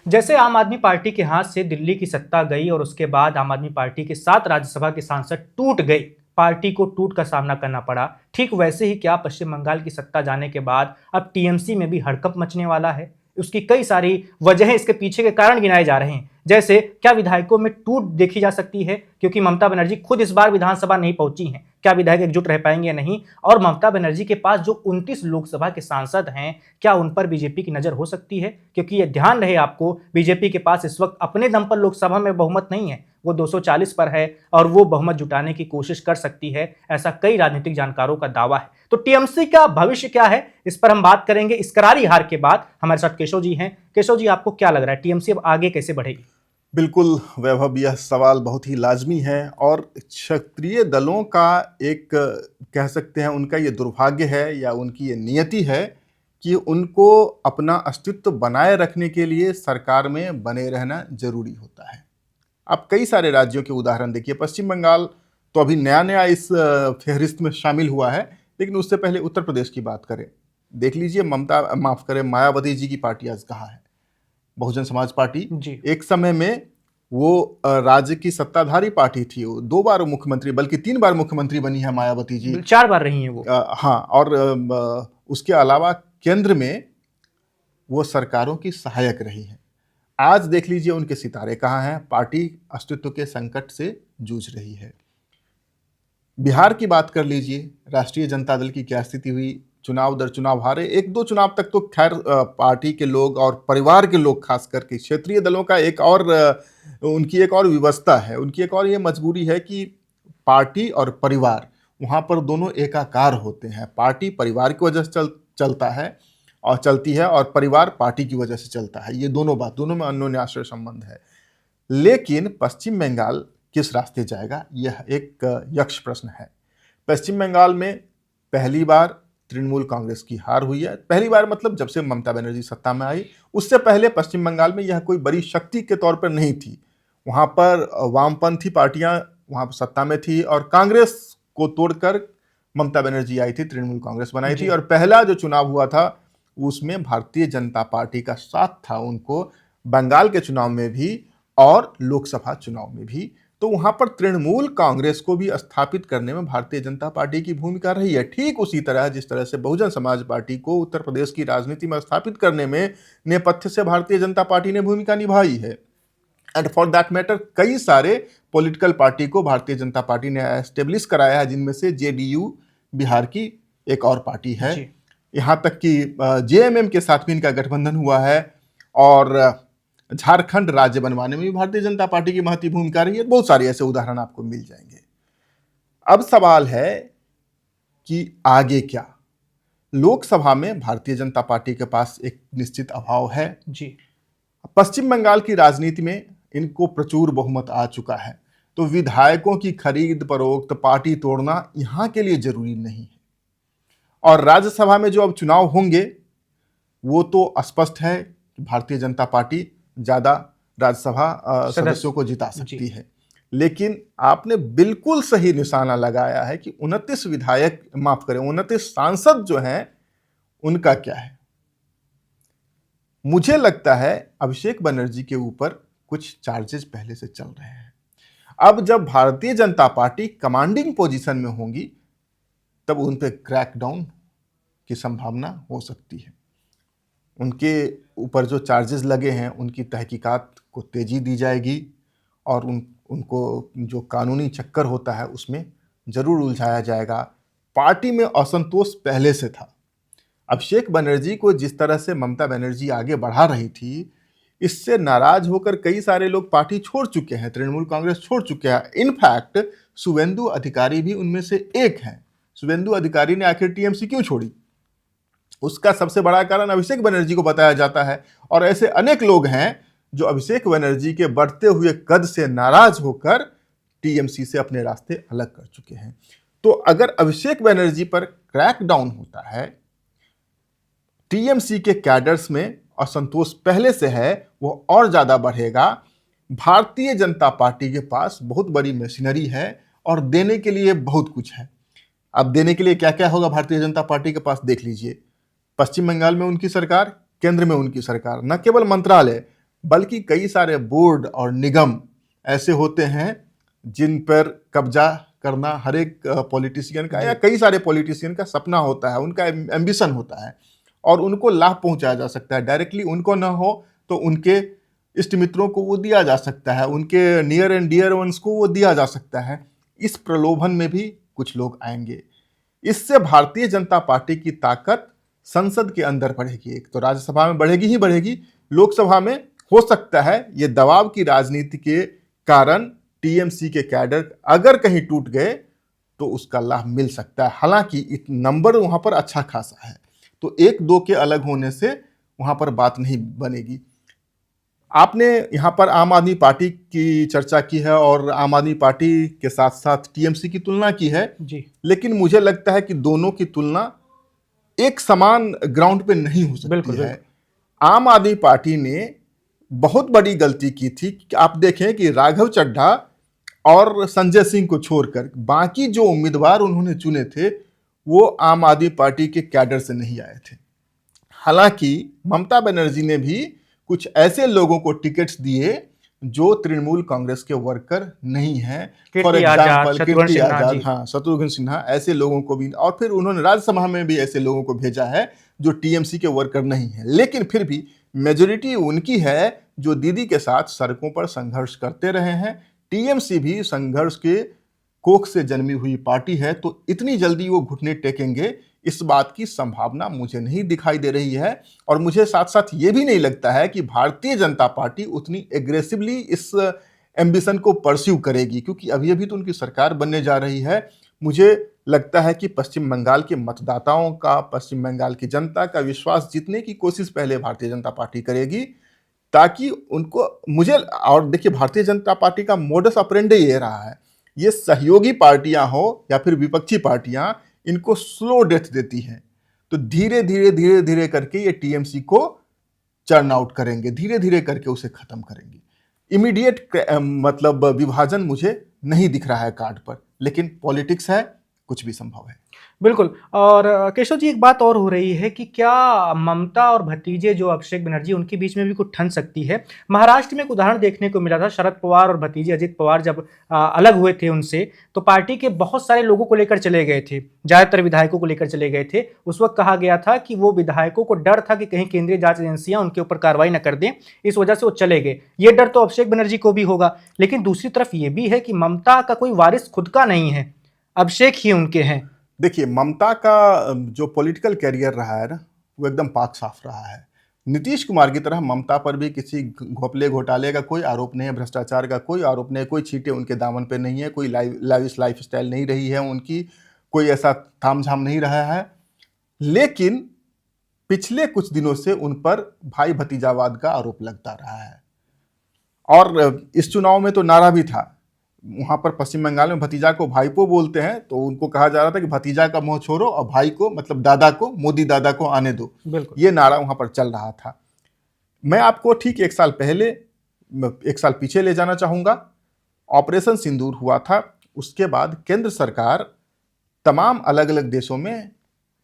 जैसे आम आदमी पार्टी के हाथ से दिल्ली की सत्ता गई और उसके बाद आम आदमी पार्टी के 7 राज्यसभा के सांसद टूट गए, पार्टी को टूट का सामना करना पड़ा। ठीक वैसे ही क्या पश्चिम बंगाल की सत्ता जाने के बाद अब टीएमसी में भी हड़कंप मचने वाला है? उसकी कई सारी वजहें, इसके पीछे के कारण गिनाए जा रहे हैं। जैसे क्या विधायकों में टूट देखी जा सकती है क्योंकि ममता बनर्जी खुद इस बार विधानसभा नहीं पहुंची हैं? क्या विधायक एकजुट रह पाएंगे या नहीं? और ममता बनर्जी के पास जो 29 लोकसभा के सांसद हैं, क्या उन पर बीजेपी की नजर हो सकती है? क्योंकि ये ध्यान रहे आपको, बीजेपी के पास इस वक्त अपने दम पर लोकसभा में बहुमत नहीं है, वो 240 पर है और वो बहुमत जुटाने की कोशिश कर सकती है, ऐसा कई राजनीतिक जानकारों का दावा है। तो टीएमसी का भविष्य क्या है, इस पर हम बात करेंगे। इस करारी हार के बाद हमारे साथ केशव जी हैं। केशव जी, आपको क्या लग रहा है, टीएमसी अब आगे कैसे बढ़ेगी? बिल्कुल वैभव, यह सवाल बहुत ही लाजमी है और क्षेत्रीय दलों का एक कह सकते हैं उनका ये दुर्भाग्य है या उनकी ये नियति है कि उनको अपना अस्तित्व बनाए रखने के लिए सरकार में बने रहना जरूरी होता है। आप कई सारे राज्यों के उदाहरण देखिए। पश्चिम बंगाल तो अभी नया नया इस फहरिस्त में शामिल हुआ है, लेकिन उससे पहले उत्तर प्रदेश की बात करें, देख लीजिए मायावती जी की पार्टी आज कहाँ है। बहुजन समाज पार्टी जी। एक समय में वो राज्य की सत्ताधारी पार्टी थी। वो 2 बार मुख्यमंत्री, बल्कि 3 बार मुख्यमंत्री बनी है मायावती जी। 4 बार रही हैं वो। हाँ, और उसके अलावा केंद्र में वो सरकारों की सहायक रही है। आज देख लीजिए उनके सितारे कहाँ हैं। पार्टी अस्तित्व के संकट से जूझ रही है। बिहार की बात कर लीजिए, राष्ट्रीय जनता दल की क्या स्थिति हुई, चुनाव दर चुनाव हारे। 1-2 चुनाव तक तो खैर पार्टी के लोग और परिवार के लोग, खास करके क्षेत्रीय दलों का एक और उनकी एक और व्यवस्था है, उनकी एक और ये मजबूरी है कि पार्टी और परिवार वहाँ पर दोनों एकाकार होते हैं। पार्टी परिवार की वजह से चलता है और चलती है, और परिवार पार्टी की वजह से चलता है। ये दोनों में अन्योन्याश्रय संबंध है। लेकिन पश्चिम बंगाल किस रास्ते जाएगा, यह एक यक्ष प्रश्न है। पश्चिम बंगाल में पहली बार तृणमूल कांग्रेस की हार हुई है। पहली बार मतलब जब से ममता बनर्जी सत्ता में आई। उससे पहले पश्चिम बंगाल में यह कोई बड़ी शक्ति के तौर पर नहीं थी। वहाँ पर वामपंथी पार्टियां वहाँ पर सत्ता में थी और कांग्रेस को तोड़कर ममता बनर्जी आई थी, तृणमूल कांग्रेस बनाई थी। और पहला जो चुनाव हुआ था उसमें भारतीय जनता पार्टी का साथ था उनको, बंगाल के चुनाव में भी और लोकसभा चुनाव में भी। तो वहां पर तृणमूल कांग्रेस को भी स्थापित करने में भारतीय जनता पार्टी की भूमिका रही है। ठीक उसी तरह जिस तरह से बहुजन समाज पार्टी को उत्तर प्रदेश की राजनीति में स्थापित करने में नेपथ्य से भारतीय जनता पार्टी ने भूमिका निभाई है। एंड फॉर दैट मैटर कई सारे पॉलिटिकल पार्टी को भारतीय जनता पार्टी ने एस्टेब्लिश कराया है, जिनमें से जेडीयू बिहार की एक और पार्टी है। यहाँ तक कि जेएमएम के साथ भी इनका गठबंधन हुआ है और झारखंड राज्य बनवाने में भी भारतीय जनता पार्टी की महत्वपूर्ण भूमिका रही है। बहुत सारे ऐसे उदाहरण आपको मिल जाएंगे। अब सवाल है कि आगे क्या। लोकसभा में भारतीय जनता पार्टी के पास एक निश्चित अभाव है जी। पश्चिम बंगाल की राजनीति में इनको प्रचुर बहुमत आ चुका है, तो विधायकों की खरीद फरोख्त, पार्टी तोड़ना यहां के लिए जरूरी नहीं है। और राज्यसभा में जो अब चुनाव होंगे वो तो स्पष्ट है कि भारतीय जनता पार्टी ज्यादा राज्यसभा सदस्यों को जिता सकती है। लेकिन आपने बिल्कुल सही निशाना लगाया है कि 29 सांसद जो हैं उनका क्या है। मुझे लगता है अभिषेक बनर्जी के ऊपर कुछ चार्जेस पहले से चल रहे हैं। अब जब Bharatiya Janata party commanding position में होगी तब उन पे क्रैकडाउन की संभावना हो सकती है। उनके ऊपर जो चार्जेस लगे हैं उनकी तहकीकात को तेजी दी जाएगी और उनको जो कानूनी चक्कर होता है उसमें जरूर उलझाया जाएगा। पार्टी में असंतोष पहले से था। अभिषेक बनर्जी को जिस तरह से ममता बनर्जी आगे बढ़ा रही थी, इससे नाराज होकर कई सारे लोग पार्टी छोड़ चुके हैं, तृणमूल कांग्रेस छोड़ चुके हैं। इनफैक्ट शुवेंदु अधिकारी भी उनमें से एक हैं। शुवेंदु अधिकारी ने आखिर टीएमसी क्यों छोड़ी, उसका सबसे बड़ा कारण अभिषेक बनर्जी को बताया जाता है। और ऐसे अनेक लोग हैं जो अभिषेक बनर्जी के बढ़ते हुए कद से नाराज होकर टीएमसी से अपने रास्ते अलग कर चुके हैं। तो अगर अभिषेक बनर्जी पर क्रैकडाउन होता है, टीएमसी के कैडर्स में असंतोष पहले से है, वो और ज्यादा बढ़ेगा। भारतीय जनता पार्टी के पास बहुत बड़ी मशीनरी है और देने के लिए बहुत कुछ है। अब देने के लिए क्या क्या होगा भारतीय जनता पार्टी के पास, देख लीजिए। पश्चिम बंगाल में उनकी सरकार, केंद्र में उनकी सरकार, न केवल मंत्रालय बल्कि कई सारे बोर्ड और निगम ऐसे होते हैं जिन पर कब्जा करना हर एक पॉलिटिशियन का या कई सारे पॉलिटिशियन का सपना होता है, उनका एम्बिशन होता है, और उनको लाभ पहुंचाया जा सकता है। डायरेक्टली उनको ना हो तो उनके इष्ट मित्रों को वो दिया जा सकता है, उनके नियर एंड डियर वंस को वो दिया जा सकता है। इस प्रलोभन में भी कुछ लोग आएंगे। इससे भारतीय जनता पार्टी की ताकत संसद के अंदर बढ़ेगी। एक तो राज्यसभा में बढ़ेगी ही बढ़ेगी, लोकसभा में हो सकता है ये दबाव की राजनीति के कारण टीएमसी के कैडर अगर कहीं टूट गए तो उसका लाभ मिल सकता है। हालांकि नंबर वहां पर अच्छा खासा है, तो एक दो के अलग होने से वहां पर बात नहीं बनेगी। आपने यहाँ पर आम आदमी पार्टी की चर्चा की है और आम आदमी पार्टी के साथ साथ टीएमसी की तुलना की है जी। लेकिन मुझे लगता है कि दोनों की तुलना एक समान ग्राउंड पे नहीं हो सकती बिल्कुल, है। आम आदमी पार्टी ने बहुत बड़ी गलती की थी कि आप देखें कि राघव चड्ढा और संजय सिंह को छोड़कर बाकी जो उम्मीदवार उन्होंने चुने थे वो आम आदमी पार्टी के कैडर से नहीं आए थे। हालांकि ममता बनर्जी ने भी कुछ ऐसे लोगों को टिकट्स दिए जो तृणमूल कांग्रेस के वर्कर नहीं हैं। फॉर एग्जाम्पल कीर्ति आजाद, हाँ, शत्रुघ्न सिन्हा, ऐसे लोगों को भी, और फिर उन्होंने राज्यसभा में भी ऐसे लोगों को भेजा है जो टीएमसी के वर्कर नहीं है। लेकिन फिर भी मेजोरिटी उनकी है जो दीदी के साथ सड़कों पर संघर्ष करते रहे हैं। टीएमसी भी संघर्ष के कोख से जन्मी हुई पार्टी है, तो इतनी जल्दी वो घुटने टेकेंगे इस बात की संभावना मुझे नहीं दिखाई दे रही है। और मुझे साथ साथ ये भी नहीं लगता है कि भारतीय जनता पार्टी उतनी एग्रेसिवली इस एम्बिशन को परस्यू करेगी, क्योंकि अभी अभी तो उनकी सरकार बनने जा रही है। मुझे लगता है कि पश्चिम बंगाल के मतदाताओं का, पश्चिम बंगाल की जनता का विश्वास जीतने की कोशिश पहले भारतीय जनता पार्टी करेगी, ताकि उनको, मुझे, और देखिए भारतीय जनता पार्टी का मोडस ऑपरेंडी ये रहा है, ये सहयोगी पार्टियां हो या फिर विपक्षी पार्टियां, इनको स्लो डेथ देती हैं। तो धीरे धीरे धीरे धीरे करके ये टीएमसी को चर्न आउट करेंगे, धीरे धीरे करके उसे खत्म करेंगे। इमीडिएट मतलब विभाजन मुझे नहीं दिख रहा है कार्ड पर, लेकिन पॉलिटिक्स है, कुछ भी संभव है। बिल्कुल। और केशव जी, एक बात और हो रही है कि क्या ममता और भतीजे जो अभिषेक बनर्जी, उनके बीच में भी कुछ ठन सकती है? महाराष्ट्र में एक उदाहरण देखने को मिला था। शरद पवार और भतीजे अजित पवार जब अलग हुए थे उनसे, तो पार्टी के बहुत सारे लोगों को लेकर चले गए थे, ज्यादातर विधायकों को लेकर चले गए थे। उस वक्त कहा गया था कि वो विधायकों को डर था कि कहीं केंद्रीय जांच एजेंसियां उनके ऊपर कार्रवाई न कर दें, इस वजह से वो चले गए। ये डर तो अभिषेक बनर्जी को भी होगा, लेकिन दूसरी तरफ ये भी है कि ममता का कोई वारिस खुद का नहीं है, अभिषेक ही उनके हैं। देखिए, ममता का जो पॉलिटिकल कैरियर रहा है ना, वो एकदम पाक साफ रहा है। नीतीश कुमार की तरह ममता पर भी किसी घोपले घोटाले का कोई आरोप नहीं है, भ्रष्टाचार का कोई आरोप नहीं है, कोई छींटे उनके दामन पे नहीं है, कोई लाविश लाइफ स्टाइल नहीं रही है उनकी, कोई ऐसा तामझाम नहीं रहा है। लेकिन पिछले कुछ दिनों से उन पर भाई भतीजावाद का आरोप लगता रहा है, और इस चुनाव में तो नारा भी था। वहां पर पश्चिम बंगाल में भतीजा को भाईपो बोलते हैं, तो उनको कहा जा रहा था कि भतीजा का मुंह छोड़ो और भाई को, मतलब दादा को, मोदी दादा को आने दो। ये नारा वहां पर चल रहा था। मैं आपको ठीक एक साल पीछे ले जाना चाहूंगा। ऑपरेशन सिंदूर हुआ था, उसके बाद केंद्र सरकार तमाम अलग अलग देशों में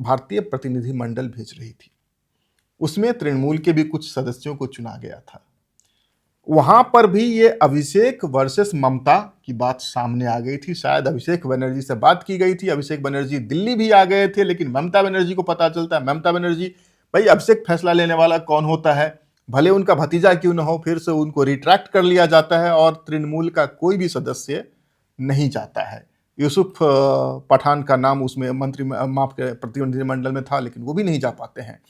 भारतीय प्रतिनिधि मंडल भेज रही थी। उसमें तृणमूल के भी कुछ सदस्यों को चुना गया था। वहां पर भी ये अभिषेक वर्सेस ममता की बात सामने आ गई थी। शायद अभिषेक बनर्जी से बात की गई थी, अभिषेक बनर्जी दिल्ली भी आ गए थे, लेकिन ममता बनर्जी को पता चलता है, ममता बनर्जी, भाई अभिषेक फैसला लेने वाला कौन होता है, भले उनका भतीजा क्यों न हो, फिर से उनको रिट्रैक्ट कर लिया जाता है और तृणमूल का कोई भी सदस्य नहीं जाता है। यूसुफ पठान का नाम उसमें प्रतिनिधिमंडल में था, लेकिन वो भी नहीं जा पाते हैं।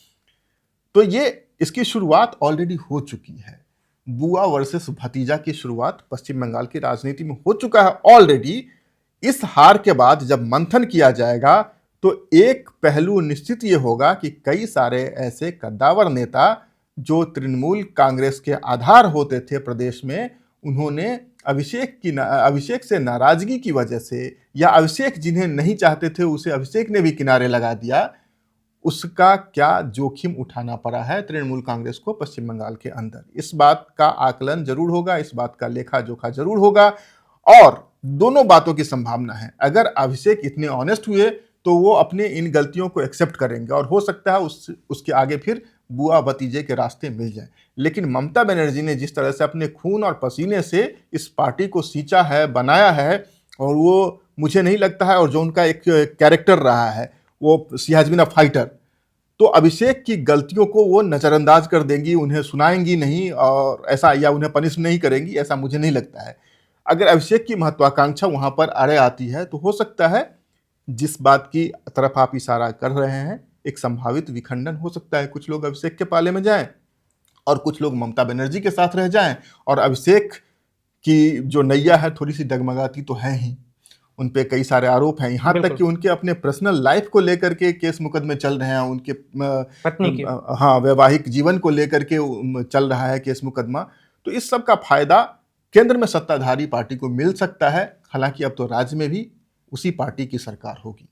तो ये इसकी शुरुआत ऑलरेडी हो चुकी है। बुआ वर्सेस भतीजा की शुरुआत पश्चिम बंगाल की राजनीति में हो चुका है ऑलरेडी। इस हार के बाद जब मंथन किया जाएगा तो एक पहलू निश्चित ये होगा कि कई सारे ऐसे कद्दावर नेता जो तृणमूल कांग्रेस के आधार होते थे प्रदेश में, उन्होंने अभिषेक से नाराजगी की वजह से, या अभिषेक जिन्हें नहीं चाहते थे उसे अभिषेक ने भी किनारे लगा दिया, उसका क्या जोखिम उठाना पड़ा है तृणमूल कांग्रेस को पश्चिम बंगाल के अंदर। इस बात का आकलन जरूर होगा, इस बात का लेखा जोखा जरूर होगा, और दोनों बातों की संभावना है। अगर अभिषेक इतने ऑनेस्ट हुए तो वो अपने इन गलतियों को एक्सेप्ट करेंगे, और हो सकता है उसके आगे फिर बुआ भतीजे के रास्ते मिल जाएं। लेकिन ममता बनर्जी ने जिस तरह से अपने खून और पसीने से इस पार्टी को सींचा है, बनाया है, और वो मुझे नहीं लगता है, और जो उनका एक कैरेक्टर रहा है वो she has been a fighter, तो अभिषेक की गलतियों को वो नज़रअंदाज कर देंगी, उन्हें सुनाएंगी नहीं और ऐसा, या उन्हें पनिश नहीं करेंगी, ऐसा मुझे नहीं लगता है। अगर अभिषेक की महत्वाकांक्षा वहां पर आड़े आती है तो हो सकता है जिस बात की तरफ आप इशारा कर रहे हैं, एक संभावित विखंडन हो सकता है। कुछ लोग अभिषेक के पाले में जाएं और कुछ लोग ममता बनर्जी के साथ रह जाएं, और अभिषेक की जो नैया है थोड़ी सी डगमगाती तो है ही। उन पे कई सारे आरोप हैं, यहाँ तक कि उनके अपने पर्सनल लाइफ को लेकर के केस मुकदमे चल रहे हैं, उनके पत्नी के, हाँ, वैवाहिक जीवन को लेकर के चल रहा है केस मुकदमा। तो इस सब का फायदा केंद्र में सत्ताधारी पार्टी को मिल सकता है। हालांकि अब तो राज्य में भी उसी पार्टी की सरकार होगी।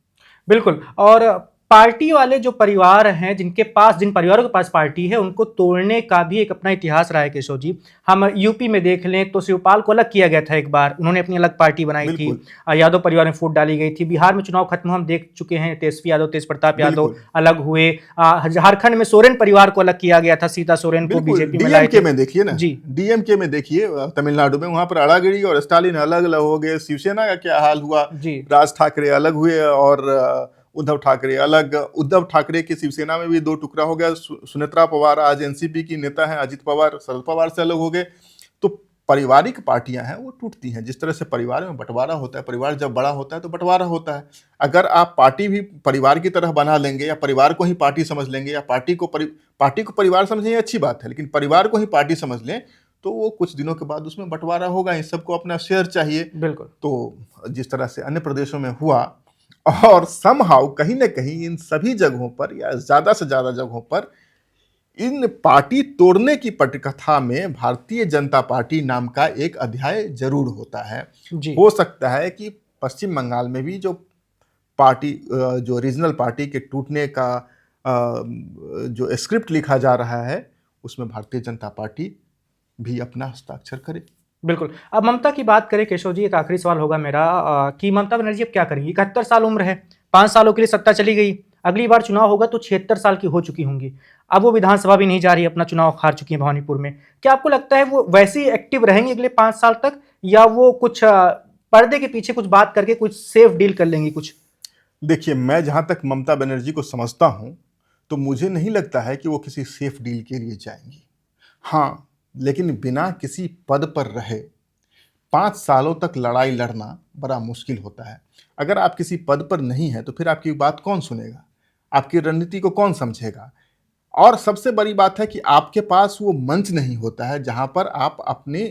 बिल्कुल। और पार्टी वाले जो परिवार हैं, जिन परिवारों के पास पार्टी है, उनको तोड़ने का भी एक अपना इतिहास रहा है केशव जी। हम यूपी में देख लें तो शिवपाल को अलग किया गया था एक बार, उन्होंने अपनी अलग पार्टी बनाई थी, यादव परिवार में फूट डाली गई थी। बिहार में चुनाव खत्म हम देख चुके हैं, तेजस्वी यादव, तेज प्रताप यादव अलग हुए। झारखंड में सोरेन परिवार को अलग किया गया था, सीता सोरेन को बीजेपी में लाए थे। में देखिए ना जी, डीएमके में देखिए तमिलनाडु में, वहां पर अड़ागिरी और स्टालिन अलग अलग हो गए। शिवसेना का क्या हाल हुआ, राज ठाकरे अलग हुए और उद्धव ठाकरे अलग। उद्धव ठाकरे की शिवसेना में भी दो टुकड़ा हो गया। सुनेत्रा पवार आज एनसीपी की नेता हैं, अजित पवार शरद पवार से अलग हो गए। तो पारिवारिक पार्टियां हैं वो टूटती हैं। जिस तरह से परिवार में बंटवारा होता है, परिवार जब बड़ा होता है तो बंटवारा होता है। अगर आप पार्टी भी परिवार की तरह बना लेंगे, या परिवार को ही पार्टी समझ लेंगे, या पार्टी को परिवार समझें, ये अच्छी बात है, लेकिन परिवार को ही पार्टी समझ लें तो वो कुछ दिनों के बाद उसमें बंटवारा होगा। इन सबको अपना शेयर चाहिए। बिल्कुल। तो जिस तरह से अन्य प्रदेशों में हुआ, और समहाउ कहीं ना कहीं इन सभी जगहों पर, या ज्यादा से ज्यादा जगहों पर, इन पार्टी तोड़ने की पटकथा में भारतीय जनता पार्टी नाम का एक अध्याय जरूर होता है जी। हो सकता है कि पश्चिम बंगाल में भी जो पार्टी, जो रीजनल पार्टी के टूटने का जो स्क्रिप्ट लिखा जा रहा है, उसमें भारतीय जनता पार्टी भी अपना हस्ताक्षर करे। बिल्कुल। अब ममता की बात करें केशव जी, एक आखिरी सवाल होगा मेरा कि ममता बनर्जी अब क्या करेंगी? 71 साल उम्र है, 5 सालों के लिए सत्ता चली गई, अगली बार चुनाव होगा तो 76 साल की हो चुकी होंगी। अब वो विधानसभा भी नहीं जा रही, अपना चुनाव हार चुकी है भवानीपुर में। क्या आपको लगता है वो वैसे ही एक्टिव रहेंगे अगले 5 साल तक, या वो कुछ पर्दे के पीछे कुछ बात करके कुछ सेफ डील कर लेंगी कुछ? देखिए, मैं जहां तक ममता बनर्जी को समझता हूं तो मुझे नहीं लगता है कि वो किसी सेफ डील के लिए जाएंगी। हाँ, लेकिन बिना किसी पद पर रहे 5 सालों तक लड़ाई लड़ना बड़ा मुश्किल होता है। अगर आप किसी पद पर नहीं है तो फिर आपकी बात कौन सुनेगा, आपकी रणनीति को कौन समझेगा? और सबसे बड़ी बात है कि आपके पास वो मंच नहीं होता है जहां पर आप अपने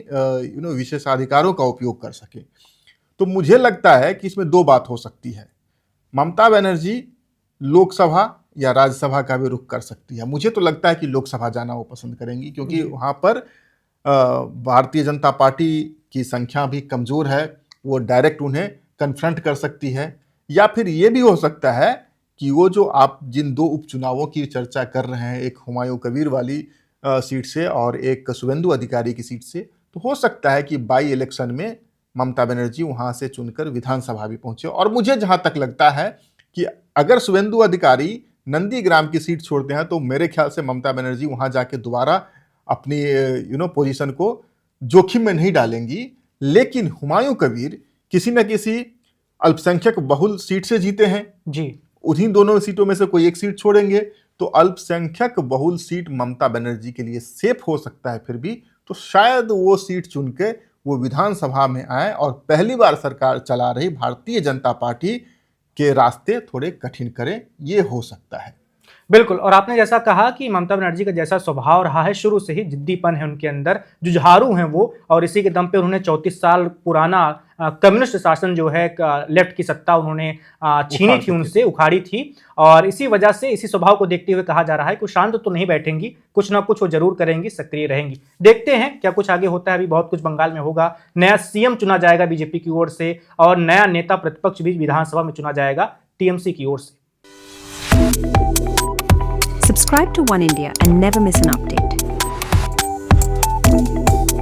विशेषाधिकारों का उपयोग कर सके। तो मुझे लगता है कि इसमें 2 बात हो सकती है। ममता बनर्जी लोकसभा या राज्यसभा का भी रुख कर सकती है। मुझे तो लगता है कि लोकसभा जाना वो पसंद करेंगी, क्योंकि वहां पर भारतीय जनता पार्टी की संख्या भी कमजोर है, वो डायरेक्ट उन्हें कन्फ्रंट कर सकती है। या फिर ये भी हो सकता है कि वो जो आप जिन 2 उपचुनावों की चर्चा कर रहे हैं, एक हुमायूं कबीर वाली सीट से और एक शुवेंदु अधिकारी की सीट से, तो हो सकता है कि बाई इलेक्शन में ममता बनर्जी वहां से चुनकर विधानसभा भी पहुंचे। और मुझे जहां तक लगता है कि अगर शुवेंदु अधिकारी नंदीग्राम की सीट छोड़ते हैं तो मेरे ख्याल से ममता बनर्जी वहां जाके दोबारा अपनी पोजीशन को जोखिम में नहीं डालेंगी। लेकिन हुमायूं कबीर किसी न किसी अल्पसंख्यक बहुल सीट से जीते हैं जी, उन्हीं दोनों सीटों में से कोई एक सीट छोड़ेंगे तो अल्पसंख्यक बहुल सीट ममता बनर्जी के लिए सेफ हो सकता है। फिर भी तो शायद वो सीट चुन के वो विधानसभा में आए और पहली बार सरकार चला रही भारतीय जनता पार्टी के रास्ते थोड़े कठिन करें, ये हो सकता है। बिल्कुल। और आपने जैसा कहा कि ममता बनर्जी का जैसा स्वभाव रहा है, शुरू से ही जिद्दीपन है उनके अंदर, जुझारू हैं वो, और इसी के दम पे उन्होंने 34 साल पुराना कम्युनिस्ट शासन जो है, लेफ्ट की सत्ता उन्होंने छीनी थी उनसे, उखाड़ी थी। और इसी वजह से, इसी स्वभाव को देखते हुए कहा जा रहा है कि शांत तो नहीं बैठेंगी, कुछ ना कुछ वो जरूर करेंगी, सक्रिय रहेंगी। देखते हैं क्या कुछ आगे होता है। अभी बहुत कुछ बंगाल में होगा, नया सीएम चुना जाएगा बीजेपी की ओर से, और नया नेता प्रतिपक्ष भी विधानसभा में चुना जाएगा टीएमसी की ओर से। Subscribe to One India and never miss an update.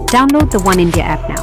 Download the One India app now.